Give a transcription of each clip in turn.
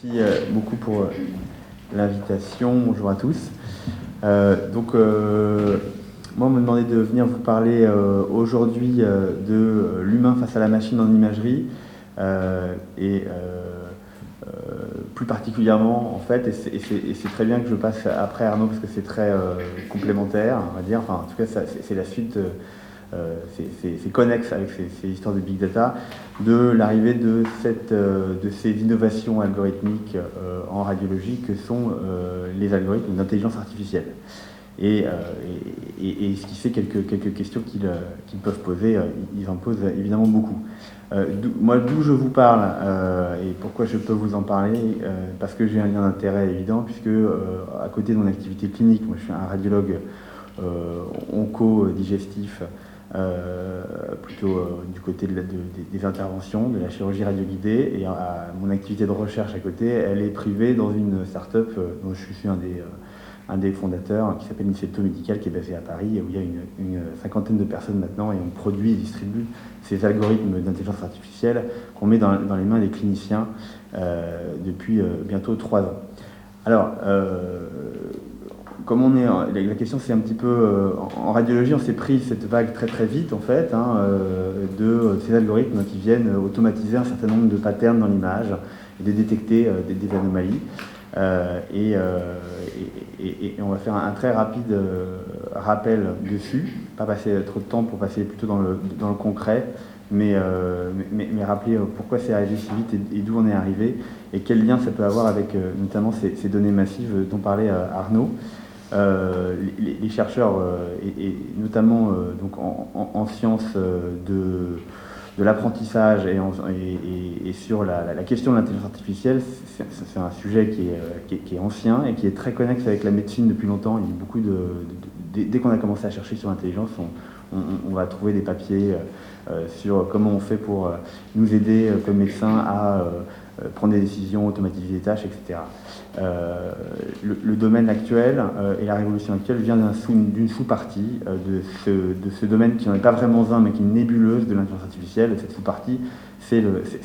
Merci beaucoup pour l'invitation. Bonjour à tous. Moi, on m'a demandé de venir vous parler aujourd'hui de l'humain face à la machine en imagerie plus particulièrement, en fait, et c'est très bien que je passe après Arnaud parce que c'est très complémentaire, on va dire. Enfin, en tout cas, c'est la suite. C'est connexe avec ces histoires de big data, de l'arrivée de ces innovations algorithmiques en radiologie que sont les algorithmes d'intelligence artificielle. Et ce qui fait quelques questions qu'ils peuvent poser, ils en posent évidemment beaucoup. D'où je vous parle et pourquoi je peux vous en parler, parce que j'ai un lien d'intérêt évident, puisque à côté de mon activité clinique, moi je suis un radiologue onco-digestif, plutôt du côté des interventions, de la chirurgie radioguidée, et mon activité de recherche à côté, elle est privée dans une start-up dont je suis un des fondateurs, qui s'appelle Incepto Médical, qui est basé à Paris, où il y a une cinquantaine de personnes maintenant, et on produit et distribue ces algorithmes d'intelligence artificielle qu'on met dans les mains des cliniciens depuis bientôt 3 ans. Alors, comme on est, la question c'est un petit peu, en radiologie on s'est pris cette vague très très vite en fait, de ces algorithmes qui viennent automatiser un certain nombre de patterns dans l'image et de détecter des anomalies. Et on va faire un très rapide rappel dessus, pas passer trop de temps pour passer plutôt dans le concret, mais rappeler pourquoi c'est arrivé si vite et d'où on est arrivé, et quel lien ça peut avoir avec notamment ces données massives dont parlait Arnaud. Les chercheurs, et notamment donc en sciences de l'apprentissage et sur la question de l'intelligence artificielle, c'est un sujet qui est ancien et qui est très connexe avec la médecine depuis longtemps. Il y a beaucoup dès qu'on a commencé à chercher sur l'intelligence, on va trouver des papiers sur comment on fait pour nous aider comme médecins à prendre des décisions, automatiser des tâches, etc. Le domaine actuel et la révolution actuelle vient d'une sous-partie de ce domaine qui n'en est pas vraiment un, mais qui est une nébuleuse de l'intelligence artificielle. Cette sous-partie, c'est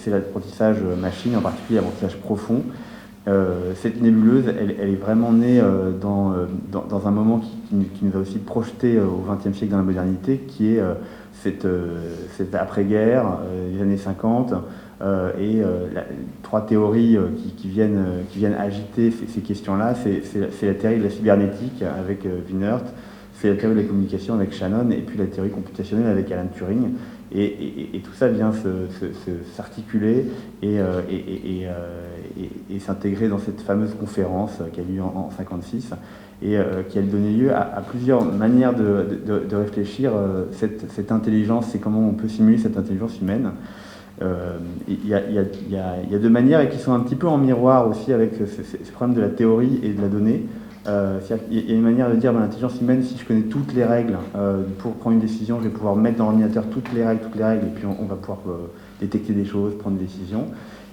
l'apprentissage machine, en particulier l'apprentissage profond. Cette nébuleuse, elle est vraiment née dans un moment qui nous a aussi projeté au XXe siècle dans la modernité, qui est cette après-guerre, les années 50, trois théories qui viennent agiter ces questions-là. C'est la théorie de la cybernétique avec Wiener, c'est la théorie de la communication avec Shannon, et puis la théorie computationnelle avec Alan Turing. Et tout ça vient s'articuler et s'intégrer dans cette fameuse conférence qui a lieu en 1956 et qui a donné lieu à plusieurs manières de réfléchir cette intelligence et comment on peut simuler cette intelligence humaine. Il y a deux manières et qui sont un petit peu en miroir aussi avec ce problème de la théorie et de la donnée. Il y a une manière de dire l'intelligence humaine, si je connais toutes les règles pour prendre une décision, je vais pouvoir mettre dans l'ordinateur toutes les règles, et puis on va pouvoir détecter des choses, prendre des décisions.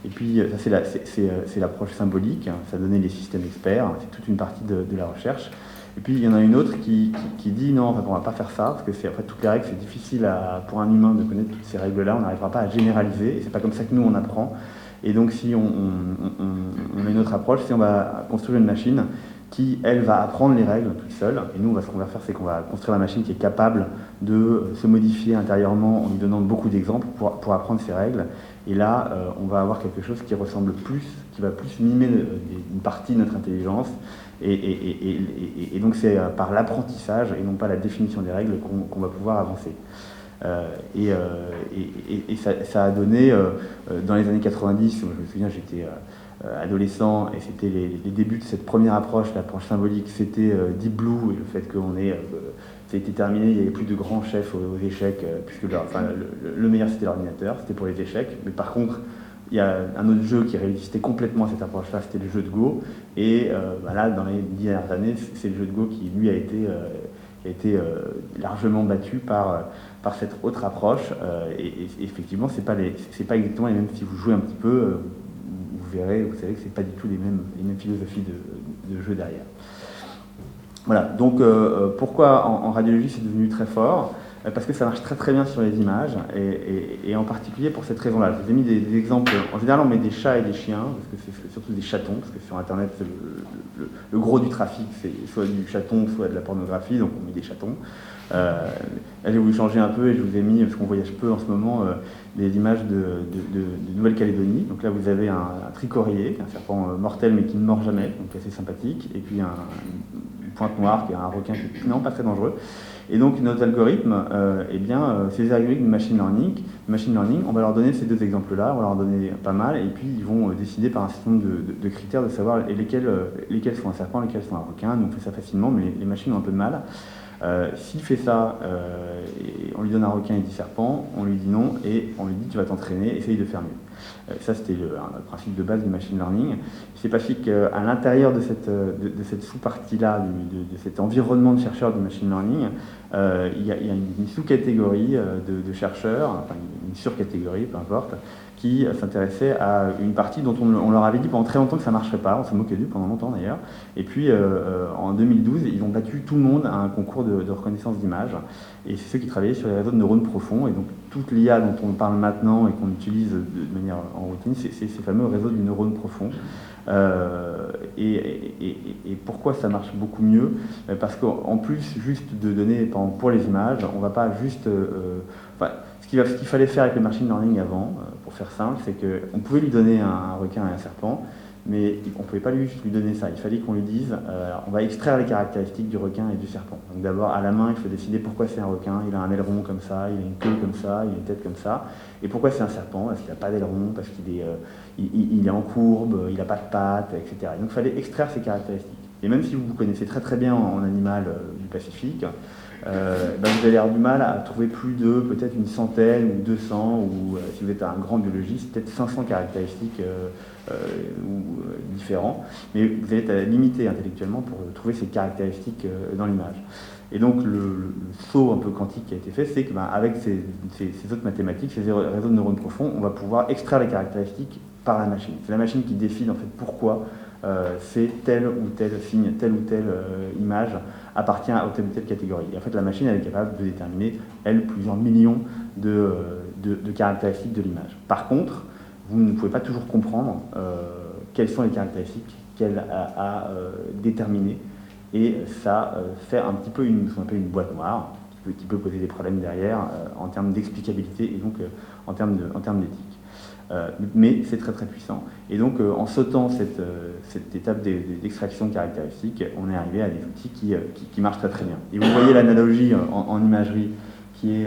Et puis ça c'est l'approche symbolique, ça donnait les systèmes experts, c'est toute une partie de la recherche. Et puis il y en a une autre qui dit non, en fait, on ne va pas faire ça, parce que en fait, toutes les règles, c'est difficile pour un humain de connaître toutes ces règles-là, on n'arrivera pas à généraliser, et c'est pas comme ça que nous on apprend. Et donc si on a une autre approche, c'est on va construire une machine qui, elle, va apprendre les règles toute seule. Et nous, ce qu'on va faire, c'est qu'on va construire la machine qui est capable de se modifier intérieurement en lui donnant beaucoup d'exemples pour apprendre ces règles. Et là, on va avoir quelque chose qui ressemble plus, qui va plus mimer une partie de notre intelligence. Et donc, c'est par l'apprentissage et non pas la définition des règles qu'on va pouvoir avancer. Ça a donné, dans les années 90, je me souviens, j'étais adolescent, et c'était les débuts de cette première approche, l'approche symbolique, c'était Deep Blue, et le fait ça a été terminé, il n'y avait plus de grands chefs aux échecs, puisque le meilleur c'était l'ordinateur, c'était pour les échecs, mais par contre, il y a un autre jeu qui résistait complètement à cette approche-là, c'était le jeu de Go, et là, dans les 10 dernières années, c'est le jeu de Go qui, lui, a été largement battu par cette autre approche, et effectivement, c'est pas exactement les mêmes. Si vous jouez un petit peu, vous verrez, vous savez que c'est pas du tout les mêmes philosophies de jeu derrière. Voilà, donc pourquoi en radiologie c'est devenu très fort? parce que ça marche très très bien sur les images, et en particulier pour cette raison-là. Je vous ai mis des exemples. En général, on met des chats et des chiens, parce que c'est surtout des chatons, parce que sur Internet, le gros du trafic, c'est soit du chaton, soit de la pornographie, donc on met des chatons. Là, j'ai voulu changer un peu, et je vous ai mis, parce qu'on voyage peu en ce moment, des images de Nouvelle-Calédonie. Donc là, vous avez un tricorrier, un serpent mortel, mais qui ne mord jamais, donc assez sympathique, et puis une pointe noire, qui est un requin qui est finalement pas très dangereux. Et donc notre algorithme, ces algorithmes de machine learning, on va leur donner ces deux exemples-là, on va leur donner pas mal, et puis ils vont décider par un certain nombre de critères de savoir lesquels sont un serpent, lesquels sont un requin. Donc on fait ça facilement, mais les machines ont un peu de mal. S'il fait ça, et on lui donne un requin et 10 serpents, on lui dit non, et on lui dit tu vas t'entraîner, essaye de faire mieux. Ça, c'était le principe de base du machine learning. C'est parce qu'à l'intérieur de cette sous-partie-là, de cet environnement de chercheurs du machine learning, il y a une sous-catégorie de chercheurs, enfin une surcatégorie, peu importe, qui s'intéressait à une partie dont on leur avait dit pendant très longtemps que ça ne marcherait pas, on s'en moquait d'eux pendant longtemps d'ailleurs, et puis en 2012, ils ont battu tout le monde à un concours de reconnaissance d'images, et c'est ceux qui travaillaient sur les réseaux de neurones profonds, et donc toute l'IA dont on parle maintenant et qu'on utilise de manière en routine, c'est ces fameux réseaux du neurone profond. Et pourquoi ça marche beaucoup mieux? Parce qu'en plus juste de donner, par exemple, pour les images, on va pas juste... ce qu'il fallait faire avec le machine learning avant, pour faire simple, c'est qu'on pouvait lui donner un requin et un serpent, mais on ne pouvait pas juste lui donner ça. Il fallait qu'on lui dise, on va extraire les caractéristiques du requin et du serpent. Donc d'abord, à la main, il faut décider pourquoi c'est un requin. Il a un aileron comme ça, il a une queue comme ça, il a une tête comme ça. Et pourquoi c'est un serpent? Parce qu'il n'a pas d'aileron, parce qu'il est, il est en courbe, il n'a pas de pattes, etc. Donc il fallait extraire ces caractéristiques. Et même si vous connaissez très très bien en animal du Pacifique, vous allez avoir du mal à trouver plus de peut-être une centaine ou 200, ou si vous êtes un grand biologiste, peut-être 500 caractéristiques différents, mais vous allez être limité intellectuellement pour trouver ces caractéristiques dans l'image. Et donc le saut un peu quantique qui a été fait, c'est qu'avec ces autres mathématiques, ces réseaux de neurones profonds, on va pouvoir extraire les caractéristiques par la machine. C'est la machine qui décide en fait pourquoi c'est tel ou tel signe, telle ou telle image appartient à telle ou telle catégorie. Et en fait, la machine, elle est capable de déterminer, elle, plusieurs millions de caractéristiques de l'image. Par contre, vous ne pouvez pas toujours comprendre quelles sont les caractéristiques qu'elle a déterminées. Et ça fait un petit peu ce qu'on appelle une boîte noire, qui peut poser des problèmes derrière en termes d'explicabilité et donc en termes d'éthique. Mais c'est très très puissant. Et donc en sautant cette étape d'extraction de caractéristiques, on est arrivé à des outils qui marchent très très bien. Et vous voyez l'analogie en imagerie qui est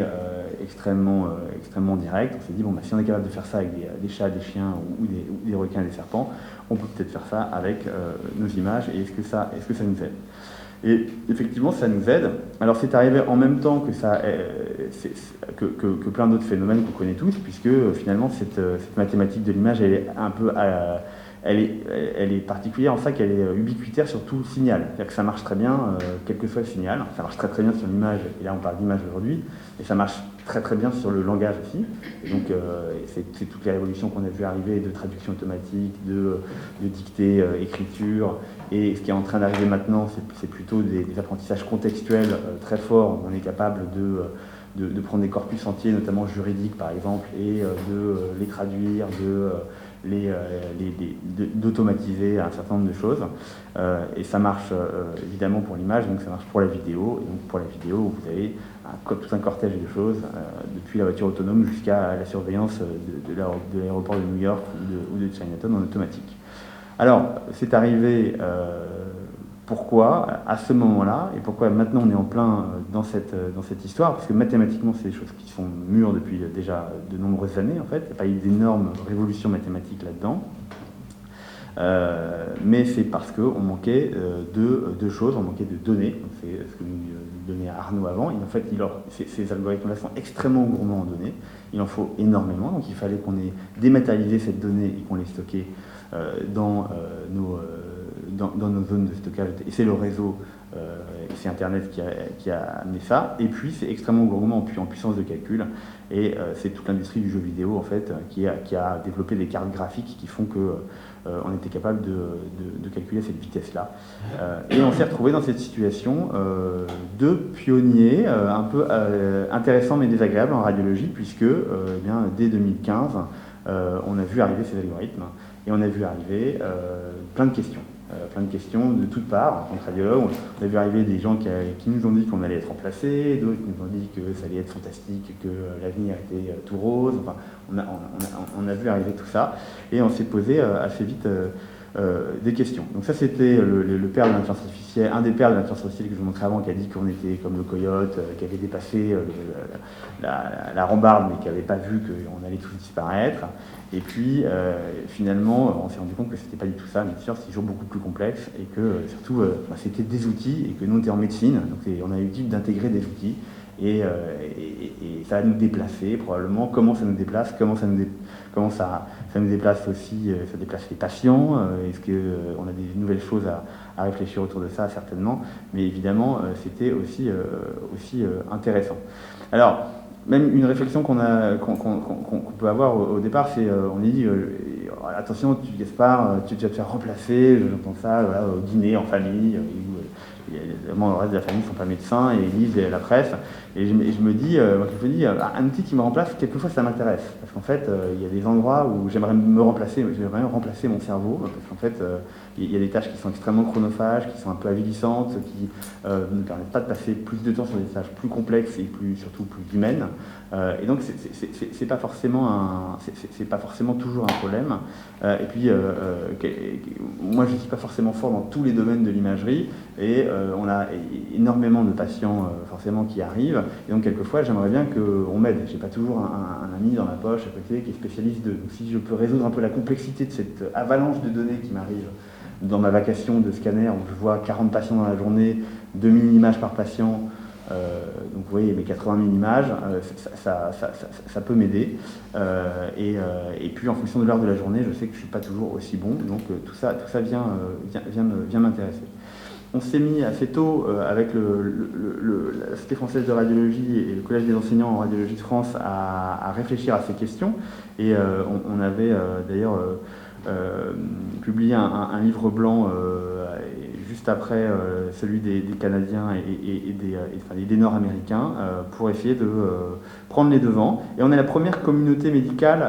extrêmement directe. On s'est dit, bon, si on est capable de faire ça avec des chats, des chiens ou des requins et des serpents, on peut peut-être faire ça avec nos images, et est-ce que ça nous aide? Et effectivement, ça nous aide. Alors c'est arrivé en même temps que plein d'autres phénomènes qu'on connaît tous, puisque finalement cette mathématique de l'image, elle est un peu... elle est particulière en ça qu'elle est ubiquitaire sur tout signal. C'est-à-dire que ça marche très bien, quel que soit le signal. Ça marche très très bien sur l'image, et là on parle d'image aujourd'hui, et ça marche très très bien sur le langage aussi. Et donc c'est toutes les révolutions qu'on a vu arriver, de traduction automatique, de dictée, écriture, et ce qui est en train d'arriver maintenant, c'est plutôt des apprentissages contextuels très forts. On est capable de prendre des corpus entiers, notamment juridiques par exemple, et de les traduire, d'automatiser un certain nombre de choses. Et ça marche évidemment pour l'image, donc ça marche pour la vidéo. Et donc pour la vidéo, vous avez tout un cortège de choses, depuis la voiture autonome jusqu'à la surveillance de l'aéroport de New York ou de Chinatown en automatique. Alors, c'est arrivé pourquoi à ce moment-là, et pourquoi maintenant on est en plein dans cette histoire, parce que mathématiquement c'est des choses qui sont mûres depuis déjà de nombreuses années en fait, il n'y a pas eu d'énormes révolutions mathématiques là-dedans, mais c'est parce qu'on manquait de choses, on manquait de données, c'est ce que nous donnait Arnaud avant, et en fait ces algorithmes-là sont extrêmement gourmands en données, il en faut énormément, donc il fallait qu'on ait dématérialisé cette donnée et qu'on les stockait dans nos zones de stockage, et c'est le réseau c'est Internet qui a amené ça. Et puis c'est extrêmement gourmand en puissance de calcul. Et c'est toute l'industrie du jeu vidéo en fait qui a développé des cartes graphiques qui font que on était capable de calculer cette vitesse-là. Et on s'est retrouvé dans cette situation de pionniers un peu intéressants mais désagréables en radiologie, puisque eh bien, dès 2015, on a vu arriver ces algorithmes et on a vu arriver plein de questions. Plein de questions de toutes parts en tant que radiologue. On a vu arriver des gens qui nous ont dit qu'on allait être remplacés, d'autres qui nous ont dit que ça allait être fantastique, que l'avenir était tout rose. Enfin, on a vu arriver tout ça et on s'est posé assez vite des questions. Donc ça, c'était le père de l'intelligence artificielle, un des pères de l'intelligence artificielle que je vous montrais avant, qui a dit qu'on était comme le coyote, qui avait dépassé la rambarde, mais qui n'avait pas vu qu'on allait tous disparaître. Et puis, finalement, on s'est rendu compte que c'était pas du tout ça, mais sûr, c'est toujours beaucoup plus complexe, et que surtout, c'était des outils, et que nous, on était en médecine, donc on a eu l'habitude d'intégrer des outils, et ça va nous déplacer, probablement. Comment ça nous déplace, comment ça nous déplace aussi, ça déplace les patients, est-ce qu'on a des nouvelles choses à réfléchir autour de ça, certainement, mais évidemment, c'était aussi intéressant. Alors, même une réflexion qu'on peut avoir au départ, c'est on dit attention, tu Gaspard, tu vas te faire remplacer, j'entends ça voilà, au dîner en famille, où évidemment le reste de la famille ne sont pas médecins et ils lisent la presse, et je me dis, un outil qui me remplace, quelquefois ça m'intéresse, parce qu'en fait il y a des endroits où j'aimerais remplacer mon cerveau, parce qu'en fait il y a des tâches qui sont extrêmement chronophages, qui sont un peu avilissantes, qui ne permettent pas de passer plus de temps sur des tâches plus complexes et surtout plus humaines. Et donc c'est pas forcément toujours un problème. Et puis moi je suis pas forcément fort dans tous les domaines de l'imagerie, et on a énormément de patients forcément qui arrivent, et donc quelquefois j'aimerais bien qu'on m'aide. J'ai pas toujours un ami dans ma poche à côté qui est spécialiste donc si je peux résoudre un peu la complexité de cette avalanche de données qui m'arrive dans ma vacation de scanner, où je vois 40 patients dans la journée, 2000 images par patient, donc vous voyez mes 80 000 images, ça peut m'aider. Et puis en fonction de l'heure de la journée, je sais que je ne suis pas toujours aussi bon, donc tout ça vient m'intéresser. On s'est mis assez tôt avec la Société française de radiologie et le Collège des enseignants en radiologie de France à réfléchir à ces questions, et on avait d'ailleurs publié un livre blanc juste après celui des Canadiens et des Nord-Américains pour essayer de prendre les devants. Et on est la première communauté médicale,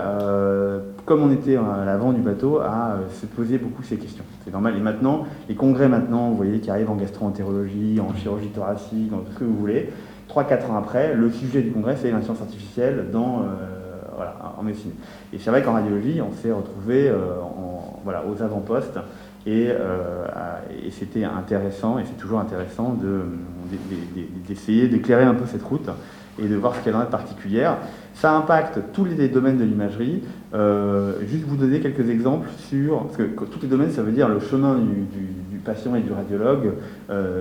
comme on était à l'avant du bateau, à se poser beaucoup ces questions. C'est normal. Et maintenant, les congrès vous voyez, qui arrivent en gastro-entérologie, en chirurgie thoracique, dans tout ce que vous voulez, 3-4 ans après, le sujet du congrès, c'est l'intelligence artificielle en médecine. Et c'est vrai qu'en radiologie, on s'est retrouvé aux avant-postes, et c'était intéressant, et c'est toujours intéressant d'essayer d'éclairer un peu cette route et de voir ce qu'elle en est particulière. Ça impacte tous les domaines de l'imagerie. Juste vous donner quelques exemples parce que tous les domaines, ça veut dire le chemin du patient et du radiologue,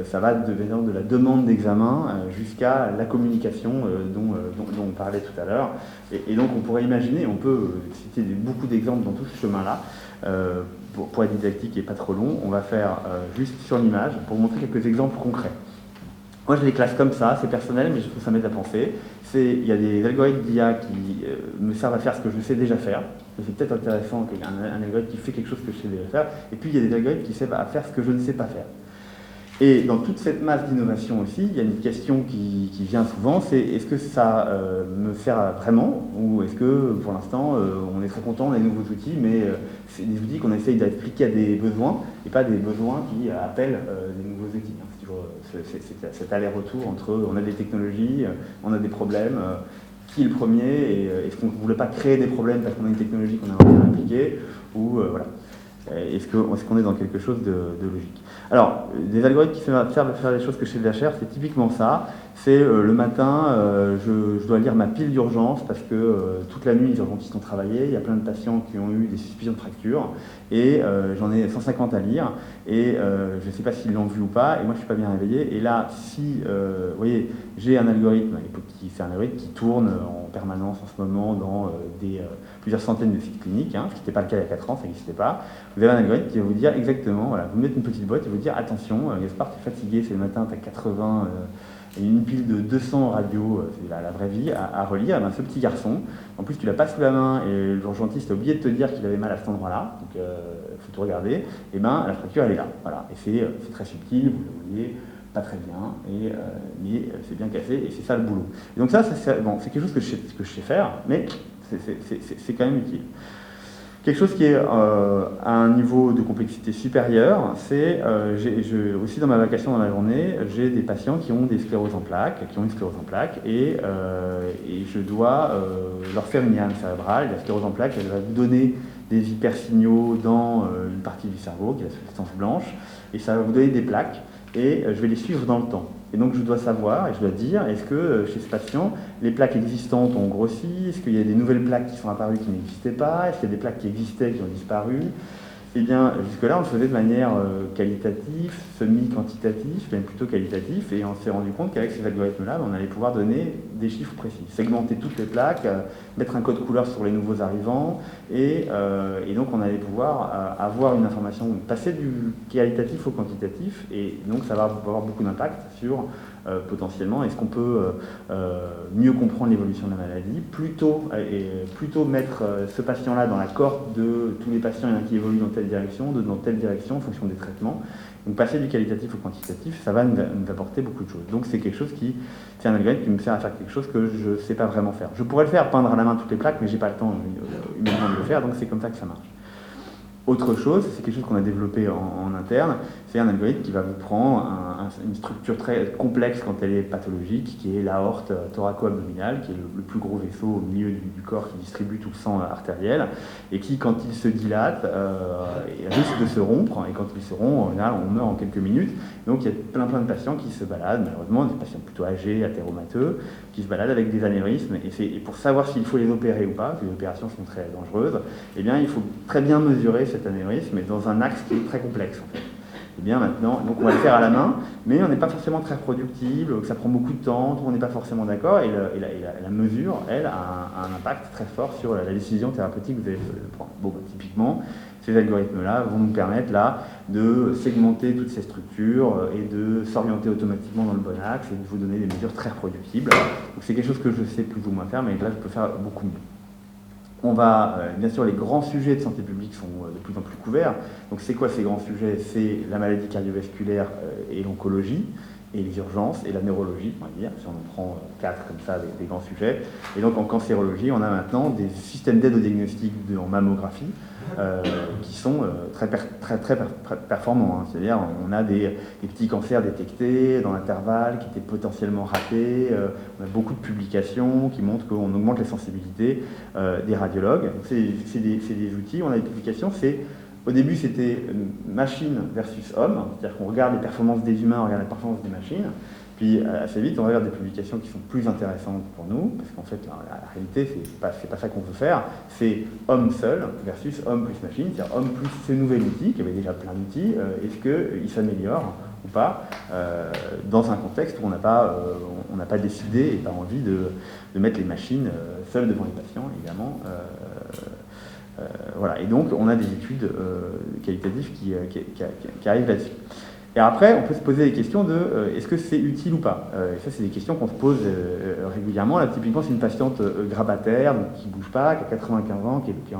ça va devenir de la demande d'examen jusqu'à la communication dont on parlait tout à l'heure. Et donc on pourrait imaginer, on peut citer beaucoup d'exemples dans tout ce chemin-là. Pour être didactique et pas trop long, on va faire juste sur l'image pour vous montrer quelques exemples concrets. Moi, je les classe comme ça, c'est personnel, mais je trouve que ça m'aide à penser. Il y a des algorithmes d'IA qui me servent à faire ce que je sais déjà faire. C'est peut-être intéressant qu'un algorithme qui fait quelque chose que je sais déjà faire. Et puis, il y a des algorithmes qui servent à faire ce que je ne sais pas faire. Et dans toute cette masse d'innovation aussi, il y a une question qui vient souvent, c'est est-ce que ça me sert vraiment, ou est-ce que pour l'instant on est très content des nouveaux outils, mais c'est des outils qu'on essaye d'appliquer à des besoins et pas des besoins qui appellent des nouveaux outils. C'est toujours cet aller-retour entre on a des technologies, on a des problèmes, qui est le premier, et est-ce qu'on ne voulait pas créer des problèmes parce qu'on a une technologie qu'on a envie d'appliquer, ou voilà. Est-ce qu'on est dans quelque chose de logique? Alors, des algorithmes qui servent à faire des choses que je sais déjà faire, c'est typiquement ça. C'est le matin, je dois lire ma pile d'urgence parce que toute la nuit les urgentistes ont travaillé, il y a plein de patients qui ont eu des suspicions de fracture et j'en ai 150 à lire et je ne sais pas s'ils l'ont vu ou pas et moi je ne suis pas bien réveillé et là si, vous voyez, j'ai un algorithme qui tourne en permanence en ce moment dans plusieurs centaines de sites cliniques, hein, ce qui n'était pas le cas il y a 4 ans, ça n'existait pas. Vous avez un algorithme qui va vous dire exactement, voilà, vous mettez une petite boîte et vous dire attention, Gaspard, tu es fatigué, c'est le matin, tu as 80... et une pile de 200 radios, c'est la vraie vie, à relire, et ben, ce petit garçon, en plus tu l'as pas sous la main et l'urgentiste a oublié de te dire qu'il avait mal à cet endroit-là, donc il faut tout regarder, et ben la fracture elle est là, voilà, et c'est très subtil, vous le voyez, pas très bien, mais c'est bien cassé, et c'est ça le boulot. Et donc ça, c'est quelque chose que je sais faire, mais c'est quand même utile. Quelque chose qui est à un niveau de complexité supérieur, c'est, aussi dans ma vacation dans la journée, j'ai des patients qui ont des scléroses en plaques, et je dois leur faire une IRM cérébrale. La sclérose en plaques, elle va vous donner des hypersignaux dans une partie du cerveau, qui est la substance blanche, et ça va vous donner des plaques, et je vais les suivre dans le temps. Et donc je dois savoir, et je dois dire, est-ce que chez ce patient, les plaques existantes ont grossi? Est-ce qu'il y a des nouvelles plaques qui sont apparues qui n'existaient pas? Est-ce qu'il y a des plaques qui existaient qui ont disparu? Eh bien, jusque-là, on le faisait de manière qualitative, semi-quantitative, même plutôt qualitative, et on s'est rendu compte qu'avec ces algorithmes-là, on allait pouvoir donner des chiffres précis, segmenter toutes les plaques, mettre un code couleur sur les nouveaux arrivants, et donc on allait pouvoir avoir une information, passer du qualitatif au quantitatif, et donc ça va avoir beaucoup d'impact sur potentiellement, est-ce qu'on peut mieux comprendre l'évolution de la maladie, plutôt mettre ce patient-là dans la cohorte de tous les patients qui évoluent dans telle direction, dans telle direction en fonction des traitements. Donc passer du qualitatif au quantitatif, ça va nous apporter beaucoup de choses. Donc c'est quelque chose c'est un algorithme qui me sert à faire quelque chose que je ne sais pas vraiment faire. Je pourrais le faire, peindre à la main toutes les plaques, mais j'ai pas le temps humainement de le faire, donc c'est comme ça que ça marche. Autre chose, c'est quelque chose qu'on a développé en interne, c'est un algorithme qui va vous prendre une structure très complexe quand elle est pathologique, qui est l'aorte thoraco-abdominale, qui est le plus gros vaisseau au milieu du corps qui distribue tout le sang artériel, et qui, quand il se dilate, risque de se rompre, et quand il se rompt, on meurt en quelques minutes. Donc il y a plein de patients qui se baladent, malheureusement, des patients plutôt âgés, athéromateux, qui se baladent avec des anévrismes, et pour savoir s'il faut les opérer ou pas, parce que les opérations sont très dangereuses, eh bien il faut très bien mesurer cet anévrisme dans un axe qui est très complexe en fait. Et bien maintenant, donc on va le faire à la main, mais on n'est pas forcément très reproductible, ça prend beaucoup de temps, on n'est pas forcément d'accord, et la mesure, elle, a un impact très fort sur la décision thérapeutique que vous allez prendre. Bon, typiquement, ces algorithmes-là vont nous permettre là de segmenter toutes ces structures et de s'orienter automatiquement dans le bon axe et de vous donner des mesures très reproductibles. Donc c'est quelque chose que je sais plus ou moins faire, mais là je peux faire beaucoup mieux. On va, bien sûr, les grands sujets de santé publique sont de plus en plus couverts. Donc c'est quoi ces grands sujets? C'est la maladie cardiovasculaire et l'oncologie, et les urgences, et la neurologie, on va dire, si on en prend 4 comme ça, des grands sujets. Et donc en cancérologie, on a maintenant des systèmes d'aide au diagnostic en mammographie qui sont très performants. Hein. C'est-à-dire on a des petits cancers détectés dans l'intervalle qui étaient potentiellement ratés. On a beaucoup de publications qui montrent qu'on augmente la sensibilité des radiologues. C'est des outils, on a des publications, au début, c'était machine versus homme, c'est-à-dire qu'on regarde les performances des humains, on regarde les performances des machines, puis assez vite, on regarde des publications qui sont plus intéressantes pour nous, parce qu'en fait, la réalité, c'est pas ça qu'on veut faire, c'est homme seul versus homme plus machine, c'est-à-dire homme plus ce nouvel outil, qui avait déjà plein d'outils, est-ce qu'il s'améliore ou pas, dans un contexte où on n'a pas décidé et pas envie de mettre les machines seules devant les patients, évidemment. Voilà. Et donc, on a des études qualitatives qui arrivent là-dessus. Et après, on peut se poser des questions de est-ce que c'est utile ou pas? Et ça, c'est des questions qu'on se pose régulièrement. Là, typiquement, c'est une patiente grabataire, donc, qui ne bouge pas, qui a 95 ans, qui est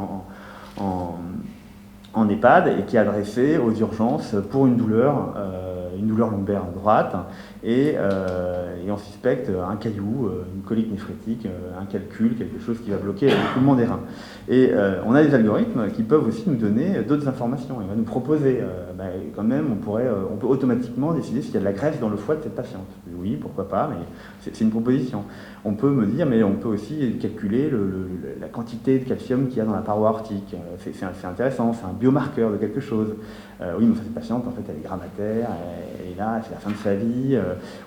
en EHPAD et qui est adressée aux urgences pour une douleur lombaire droite, et on suspecte un caillou, une colique néphrétique, un calcul, quelque chose qui va bloquer l'écoulement des reins. Et on a des algorithmes qui peuvent aussi nous donner d'autres informations. Il va nous proposer, quand même, on peut automatiquement décider s'il y a de la graisse dans le foie de cette patiente. Oui, pourquoi pas, mais c'est une proposition. On peut me dire, mais on peut aussi calculer la quantité de calcium qu'il y a dans la paroi aortique. C'est intéressant, c'est un biomarqueur de quelque chose. Oui, mais cette patiente, en fait, elle est gravataire, et là, c'est la fin de sa vie.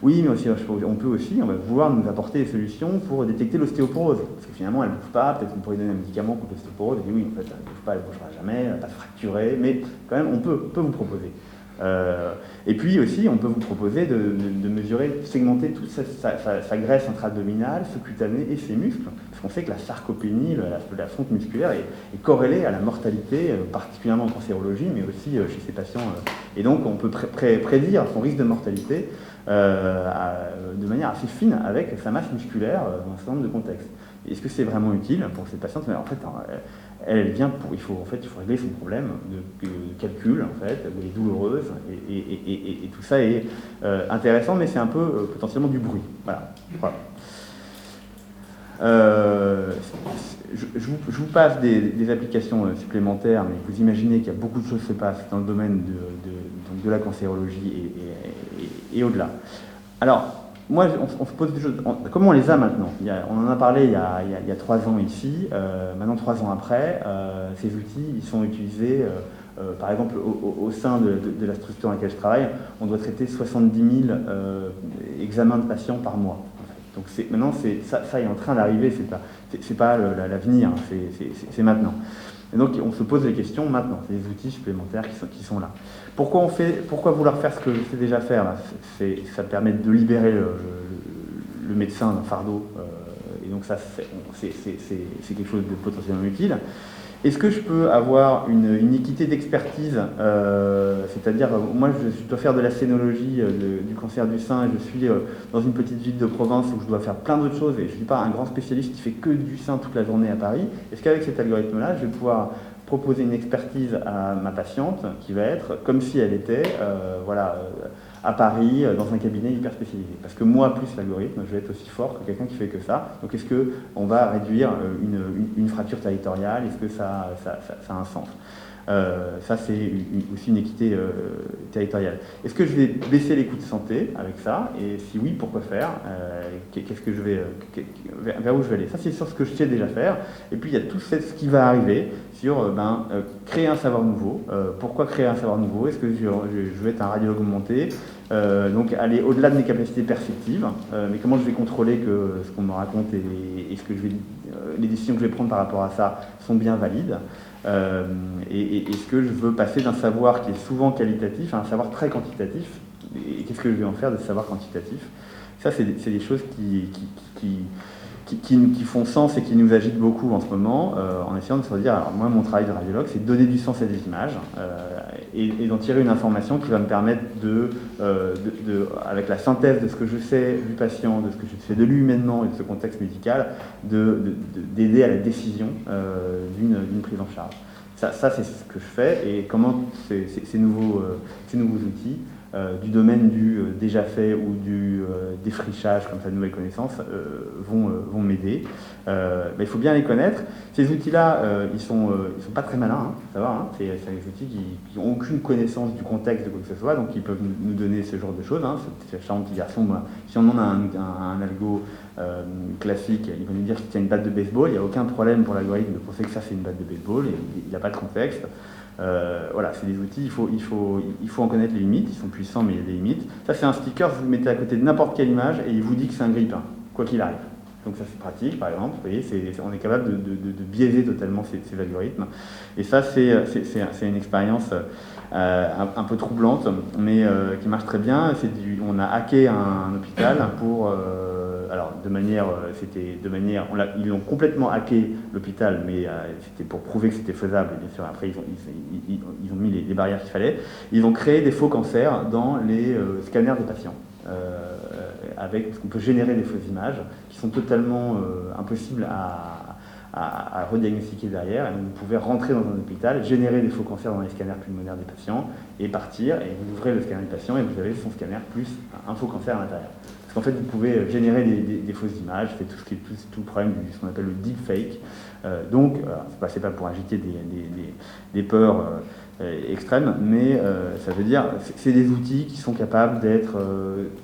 Oui, mais aussi, on peut aussi, on va vouloir nous apporter des solutions pour détecter l'ostéoporose. Parce que finalement, elle ne bouge pas, peut-être qu'on pourrait donner un médicament contre l'ostéoporose, et oui, en fait, elle ne bouge pas, elle ne bougera jamais, elle ne va pas se fracturer, mais quand même, on peut vous proposer. Et puis aussi, on peut vous proposer de mesurer, de segmenter toute sa graisse intra-abdominale, sous-cutanée et ses muscles, parce qu'on sait que la sarcopénie, la fonte musculaire, est corrélée à la mortalité, particulièrement en cancérologie, mais aussi chez ces patients. Et donc, on peut prédire son risque de mortalité de manière assez fine avec sa masse musculaire dans un certain nombre de contextes. Est-ce que c'est vraiment utile pour cette patiente? Mais en fait, elle vient pour, il faut régler son problème de calcul, en fait, elle est douloureuse, et tout ça est intéressant, mais c'est un peu potentiellement du bruit. Voilà. Je vous passe des applications supplémentaires, mais vous imaginez qu'il y a beaucoup de choses qui se passent dans le domaine de la cancérologie et au-delà. Alors, moi, on se pose des choses. Comment on les a maintenant? On en a parlé il y a 3 ans ici. Maintenant, 3 ans après, ces outils, ils sont utilisés, par exemple, au sein de la structure dans laquelle je travaille, on doit traiter 70 000 examens de patients par mois. Donc maintenant, ça est en train d'arriver, c'est pas l'avenir, c'est maintenant. Et donc on se pose les questions maintenant, c'est des outils supplémentaires qui sont là. Pourquoi vouloir faire ce que je sais déjà faire là? Ça permet de libérer le médecin d'un fardeau, et donc ça c'est quelque chose de potentiellement utile. Est-ce que je peux avoir une équité d'expertise, c'est-à-dire, moi je dois faire de la scénologie du cancer du sein, et je suis dans une petite ville de province où je dois faire plein d'autres choses, et je ne suis pas un grand spécialiste qui fait que du sein toute la journée à Paris. Est-ce qu'avec cet algorithme-là, je vais pouvoir proposer une expertise à ma patiente qui va être comme si elle était à Paris, dans un cabinet hyper spécialisé? Parce que moi, plus l'algorithme, je vais être aussi fort que quelqu'un qui fait que ça. Donc est-ce qu'on va réduire une fracture territoriale? Est-ce que ça a un sens? Ça, c'est aussi une équité territoriale. Est-ce que je vais baisser les coûts de santé avec ça? Et si oui, pourquoi faire? Qu'est-ce que je vais, vers où je vais aller? Ça, c'est sur ce que je sais déjà faire. Et puis, il y a tout ce qui va arriver sur créer un savoir nouveau. Pourquoi créer un savoir nouveau? Est-ce que je vais être un radiologue augmenté? Donc, aller au-delà de mes capacités perceptives. Mais comment je vais contrôler que ce qu'on me raconte et ce que les décisions que je vais prendre par rapport à ça sont bien valides? Et est-ce que je veux passer d'un savoir qui est souvent qualitatif à un savoir très quantitatif? Et qu'est-ce que je vais en faire de ce savoir quantitatif? Ça, c'est des choses qui font sens et qui nous agitent beaucoup en ce moment, en essayant de se dire, alors moi, mon travail de radiologue, c'est de donner du sens à des images et d'en tirer une information qui va me permettre avec la synthèse de ce que je sais du patient, de ce que je sais de lui humainement et de ce contexte médical, d'aider à la décision d'une prise en charge. Ça c'est ce que je fais, et comment ces nouveaux outils du domaine du déjà fait ou du défrichage, comme ça, de nouvelles connaissances, vont m'aider. Mais il faut bien les connaître. Ces outils-là, ils sont pas très malins, hein, faut savoir, hein. C'est des outils qui n'ont aucune connaissance du contexte de quoi que ce soit, donc ils peuvent nous donner ce genre de choses, hein. Ce charmant petit garçon, si on en a un algo classique, il va nous dire qu'il tient une batte de baseball, il n'y a aucun problème pour l'algorithme de penser que ça c'est une batte de baseball, il n'y a pas de contexte. Voilà, c'est des outils, il faut en connaître les limites, ils sont puissants mais il y a des limites. Ça c'est un sticker, vous le mettez à côté de n'importe quelle image et il vous dit que c'est un grille-pain, quoi qu'il arrive. Donc ça c'est pratique, par exemple, vous voyez, on est capable de biaiser totalement ces algorithmes. Et ça c'est une expérience un peu troublante, mais qui marche très bien. On a hacké un hôpital pour... alors, ils ont complètement hacké l'hôpital, mais c'était pour prouver que c'était faisable. Et bien sûr, après, ils ont mis les barrières qu'il fallait. Ils ont créé des faux cancers dans les scanners des patients. Parce qu'on peut générer des fausses images qui sont totalement impossibles à rediagnostiquer derrière. Et donc, vous pouvez rentrer dans un hôpital, générer des faux cancers dans les scanners pulmonaires des patients et partir, et vous ouvrez le scanner du patient et vous avez son scanner plus un faux cancer à l'intérieur. Parce qu'en fait, vous pouvez générer des fausses images, c'est tout le problème de ce qu'on appelle le deepfake. Donc, c'est pas pour agiter des peurs extrêmes, mais ça veut dire c'est des outils qui sont capables d'être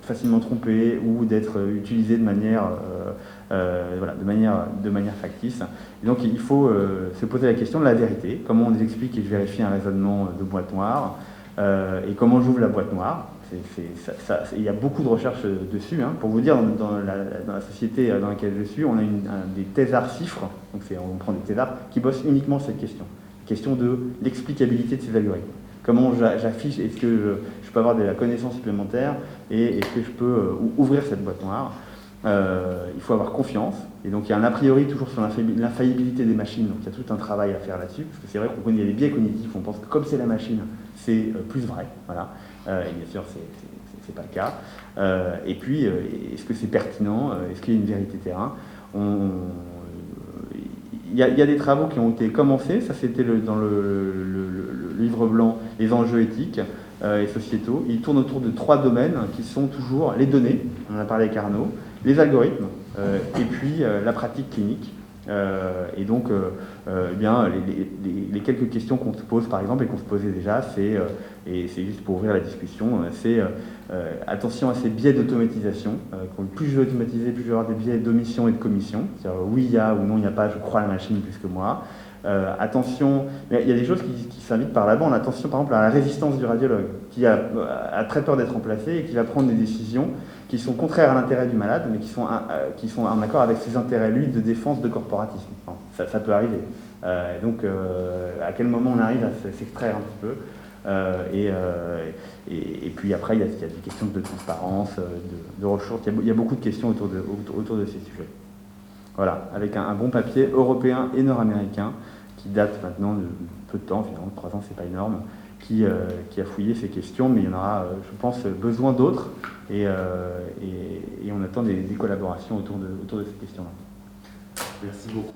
facilement trompés ou d'être utilisés de manière factice. Et donc, il faut se poser la question de la vérité. Comment on explique et je vérifie un raisonnement de boîte noire, et comment j'ouvre la boîte noire. il y a beaucoup de recherches dessus. Hein. Pour vous dire, dans la société dans laquelle je suis, on a des thésards cifres, donc on prend des thésards qui bossent uniquement sur cette question de l'explicabilité de ces algorithmes. Comment j'affiche, est-ce que je peux avoir de la connaissance supplémentaire et est-ce que je peux ouvrir cette boîte noire. Il faut avoir confiance, et donc il y a un a priori toujours sur l'infaillibilité des machines, donc il y a tout un travail à faire là-dessus, parce que c'est vrai qu'on connaît les biais cognitifs, on pense que comme c'est la machine, c'est plus vrai, voilà. Et bien sûr, c'est pas le cas. Et puis, est-ce que c'est pertinent? Est-ce qu'il y a une vérité terrain? Il y a des travaux qui ont été commencés, ça c'était dans le livre blanc, les enjeux éthiques et sociétaux. Ils tournent autour de 3 domaines qui sont toujours les données, on en a parlé avec Arnaud, les algorithmes et puis la pratique clinique. Et donc, eh bien, les quelques questions qu'on se pose, par exemple, et qu'on se posait déjà, et c'est juste pour ouvrir la discussion, c'est attention à ces biais d'automatisation. Plus je vais automatiser, plus je vais avoir des biais d'omission et de commission. C'est-à-dire, oui, il y a, ou non, il n'y a pas, je crois à la machine plus que moi. Attention, mais il y a des choses qui s'invitent par la bande. Attention, par exemple, à la résistance du radiologue, qui a très peur d'être remplacé et qui va prendre des décisions qui sont contraires à l'intérêt du malade, mais qui sont en accord avec ses intérêts, lui, de défense, de corporatisme. Enfin, ça peut arriver. Donc, à quel moment on arrive à s'extraire un petit peu et puis après, il y a des questions de transparence, de ressources. Il y a beaucoup de questions autour de ces sujets. Voilà, avec un bon papier européen et nord-américain qui date maintenant de peu de temps, finalement, 3 ans, c'est pas énorme, qui a fouillé ces questions, mais il y en aura, je pense, besoin d'autres, et on attend des collaborations autour de ces questions-là. Merci beaucoup.